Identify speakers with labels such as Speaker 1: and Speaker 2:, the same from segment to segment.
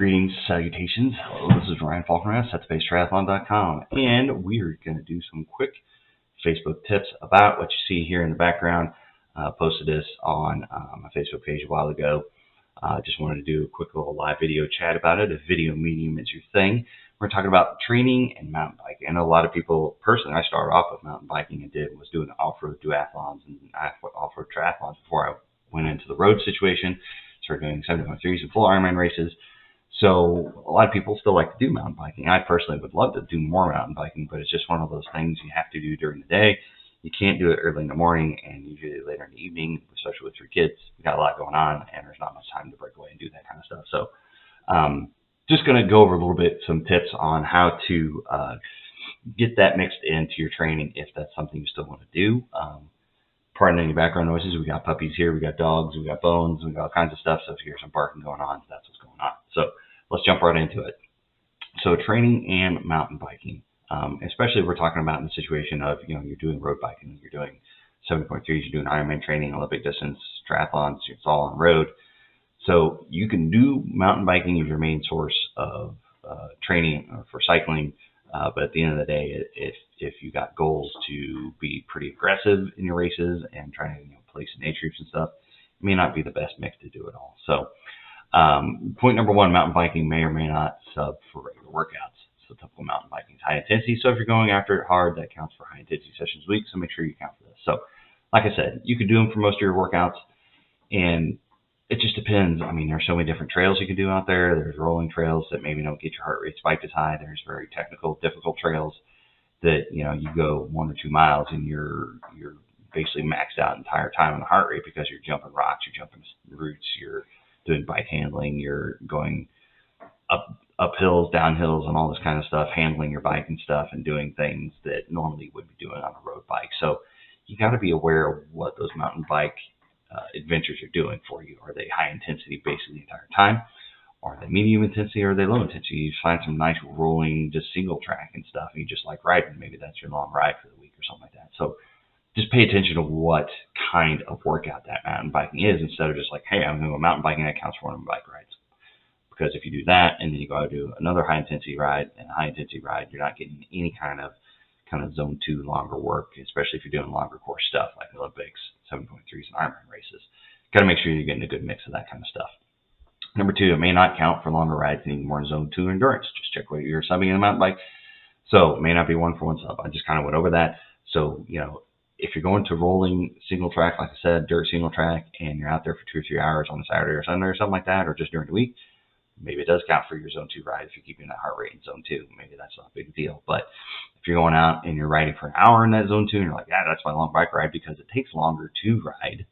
Speaker 1: Greetings, salutations. Hello, this is Ryan Faulkner at triathlon.com, and we're going to do some quick Facebook tips about what you see here in the background. Posted this on my Facebook page a while ago. Just wanted to do a quick little live video chat about it. If video medium is your thing, we're talking about training and mountain biking. I know a lot of people, personally, I started off with mountain biking and was doing off-road duathlons and off-road triathlons before I went into the road situation. Started doing 7.3s and full Ironman races. So a lot of people still like to do mountain biking. I personally would love to do more mountain biking, but it's just one of those things you have to do during the day. You can't do it early in the morning and usually later in the evening, especially with your kids. We got a lot going on and there's not much time to break away and do that kind of stuff. So just going to go over a little bit some tips on how to get that mixed into your training if that's something you still want to do. Pardon any background noises. We got puppies here, we got dogs, we got bones, we got all kinds of stuff. So if you hear some barking going on, that's what's going on. So let's jump right into it. So training and mountain biking, especially if we're talking about in the situation of, you're doing road biking, you're doing 7.3s, you're doing Ironman training, Olympic distance, triathlons, it's all on road. So you can do mountain biking as your main source of training for cycling. But at the end of the day, if you got goals to be pretty aggressive in your races and trying to place in age groups and stuff, it may not be the best mix to do it all. So point number one, mountain biking may or may not sub for regular workouts. So typical mountain biking is high intensity. So if you're going after it hard, that counts for high intensity sessions a week. So make sure you count for this. So like I said, you could do them for most of your workouts, and it just depends. I mean, there's so many different trails you can do out there. There's rolling trails that maybe don't get your heart rate spiked as high. There's very technical, difficult trails that, you go 1 or 2 miles and you're basically maxed out entire time on the heart rate because you're jumping rocks, you're jumping roots, you're doing bike handling, you're going up hills, down hills, and all this kind of stuff, handling your bike and stuff, and doing things that normally would be doing on a road bike. So you got to be aware of what those mountain bike adventures are doing for you. Are they high intensity basically the entire time? Are they medium intensity or are they low intensity? You find some nice rolling, just single track and stuff, and you just like riding. Maybe that's your long ride for the week or something like that. So just pay attention to what kind of workout that mountain biking is, instead of just like, hey, I'm going to go mountain biking, that counts for one of my bike rides. Because if you do that and then you go out and do another high intensity ride and a high intensity ride, you're not getting any kind of zone 2 longer work, especially if you're doing longer course stuff like Olympics, 7.3s, and Ironman races. Got to make sure you're getting a good mix of that kind of stuff. Number 2, it may not count for longer rides and even more zone 2 endurance. Just check what you're subbing in the mountain bike. So it may not be 1-for-1 sub. I just kind of went over that. So, if you're going to rolling single track, like I said, dirt single track, and you're out there for 2 or 3 hours on a Saturday or Sunday or something like that, or just during the week, maybe it does count for your zone 2 ride if you're keeping that heart rate in zone 2. Maybe that's not a big deal. But if you're going out and you're riding for an hour in that zone 2 and you're like, yeah, that's my long bike ride because it takes longer to ride.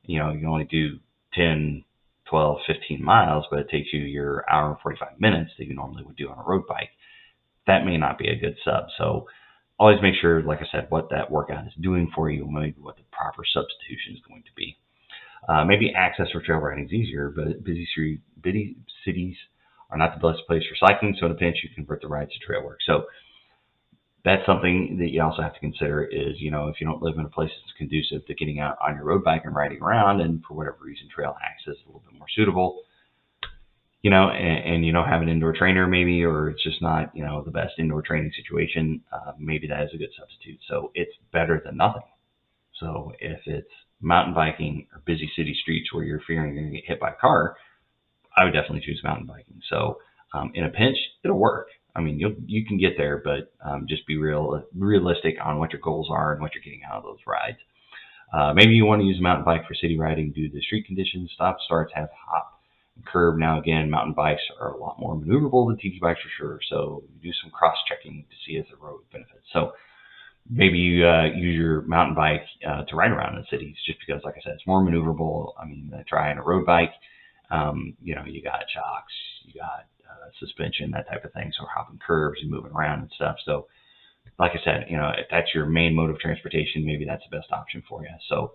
Speaker 1: You can only do 10, 12, 15 miles, but it takes you your hour and 45 minutes that you normally would do on a road bike. That may not be a good sub. So always make sure, like I said, what that workout is doing for you, and maybe what the proper substitution is going to be. Maybe access for trail riding is easier, but busy cities are not the best place for cycling. So in a pinch, you convert the rides to trail work. So that's something that you also have to consider is, if you don't live in a place that's conducive to getting out on your road bike and riding around, and for whatever reason, trail access is a little bit more suitable, and you don't have an indoor trainer maybe, or it's just not, the best indoor training situation, maybe that is a good substitute. So it's better than nothing. So if it's mountain biking or busy city streets where you're fearing you're going to get hit by a car, I would definitely choose mountain biking. So in a pinch, it'll work. I mean, you can get there, but just be realistic on what your goals are and what you're getting out of those rides. Maybe you want to use a mountain bike for city riding due to the street conditions. Stop starts have hop and curb. Now again, mountain bikes are a lot more maneuverable than TT bikes for sure. So you do some cross checking to see if the road benefits. So maybe you use your mountain bike to ride around in cities, just because, like I said, it's more maneuverable. I mean, trying a road bike, you got shocks, you got suspension, that type of thing. So hopping curves and moving around and stuff. So like I said, if that's your main mode of transportation, maybe that's the best option for you. So,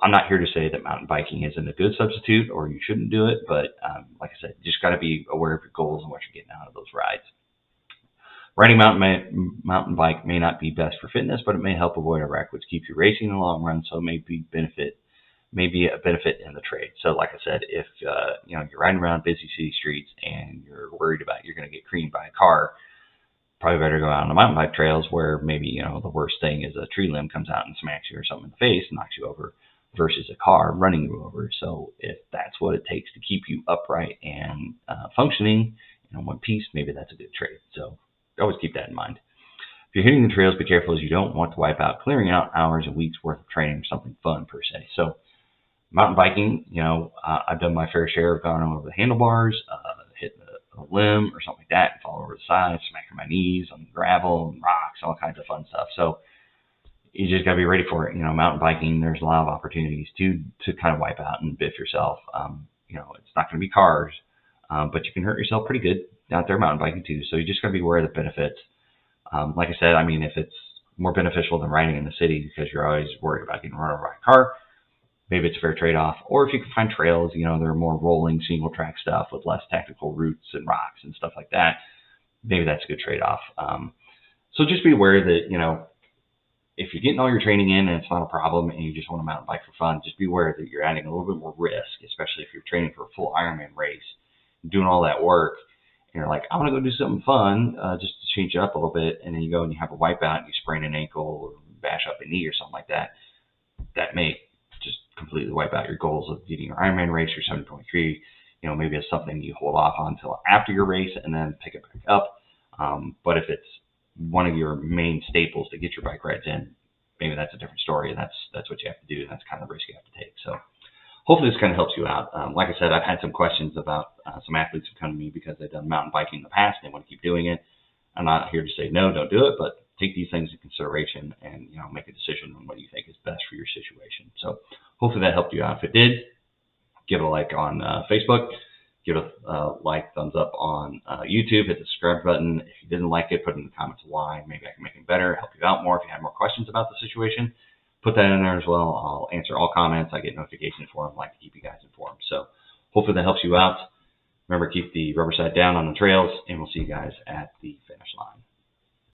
Speaker 1: I'm not here to say that mountain biking isn't a good substitute or you shouldn't do it, but like I said, you just got to be aware of your goals and what you're getting out of those rides. Riding mountain bike may not be best for fitness, but it may help avoid a wreck, which keeps you racing in the long run. So it may be a benefit in the trade. So like I said, if you're riding around busy city streets and car. Probably better go out on the mountain bike trails where maybe, you know, the worst thing is a tree limb comes out and smacks you or something in the face and knocks you over versus a car running you over. So if that's what it takes to keep you upright and functioning in one piece, maybe that's a good trade. So always keep that in mind. If you're hitting the trails, be careful as you don't want to wipe out clearing out hours and weeks worth of training for something fun per se. So mountain biking, you know, I've done my fair share of going over the handlebars, hitting a limb or something like that, and fall over the side, smacking my knees on gravel and rocks, all kinds of fun stuff. So you just got to be ready for it. You know, mountain biking, there's a lot of opportunities to kind of wipe out and biff yourself. You know, it's not going to be cars, but you can hurt yourself pretty good out there mountain biking too. So you just got to be aware of the benefits. Like I said, I mean, if it's more beneficial than riding in the city because you're always worried about getting run over by a car, maybe it's a fair trade-off. Or if you can find trails, you know, they're more rolling single track stuff with less technical routes and rocks and stuff like that, maybe that's a good trade-off. So just be aware that, you know, if you're getting all your training in and it's not a problem and you just want to mountain bike for fun, just be aware that you're adding a little bit more risk, especially if you're training for a full Ironman race, doing all that work, and you're like, I want to go do something fun just to change it up a little bit, and then you go and you have a wipeout and you sprain an ankle or bash up a knee or something like that, that may just completely wipe out your goals of getting your Ironman race or 7.3. You know, maybe it's something you hold off on until after your race and then pick it back up. But if it's one of your main staples to get your bike rides in, maybe that's a different story, and that's what you have to do, and that's kind of the risk you have to take. So hopefully this kind of helps you out. Like I said, I've had some questions about some athletes who come to me because they've done mountain biking in the past and they want to keep doing it. I'm not here to say no, don't do it, but take these things into consideration and, you know, make a decision on what you think is best for your situation. So hopefully that helped you out. If it did, give it a like on Facebook. Give it a like, thumbs up on YouTube, hit the subscribe button. If you didn't like it, put in the comments why. Maybe I can make it better, help you out more. If you have more questions about the situation, put that in there as well. I'll answer all comments. I get notifications for them. I like to keep you guys informed. So hopefully that helps you out. Remember, keep the rubber side down on the trails, and we'll see you guys at the finish line.